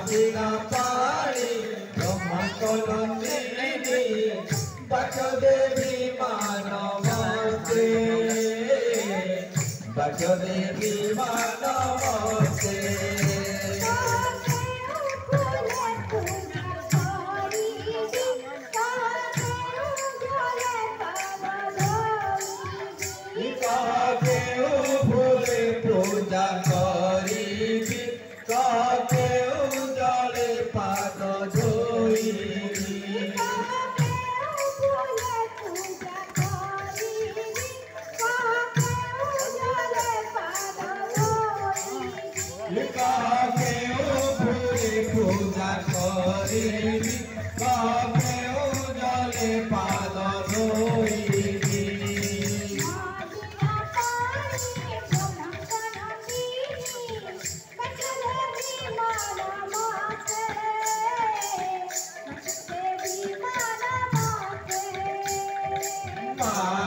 बिना पानी ब्रह्मकलंदिनी बचदेवी मानवते बचदेवी मानवते पूजा करी काके उजले पाद धोई काके पूजा करी काके उजले पाद धोई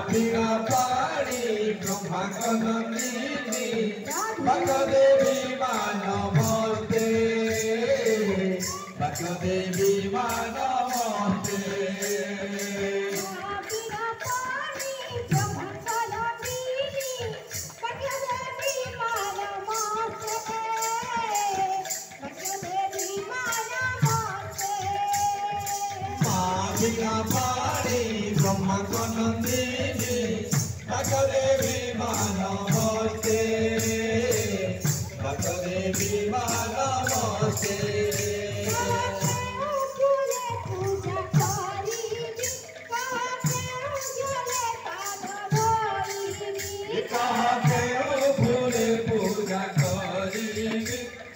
बिना पानी ब्रह्मकलंदिनी बचदेवी मानवते बचदेवी मानवते बिना पानी ब्रह्मकलंदिनी बचदेवी मानवते बचदेवी मानवते फूले पूजा करी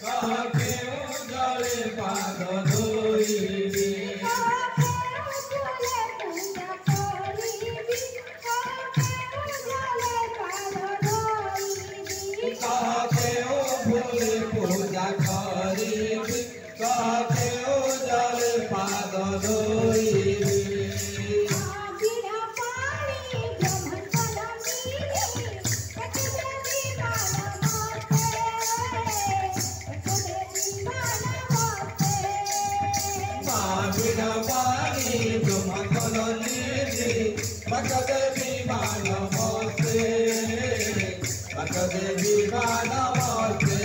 काके उजले पाद धोई फूले पूजा करी काके उजले पाद धोई बिना पानी ब्रह्मकलंदिनी बचदेवी मानवते बचदेवी मानवते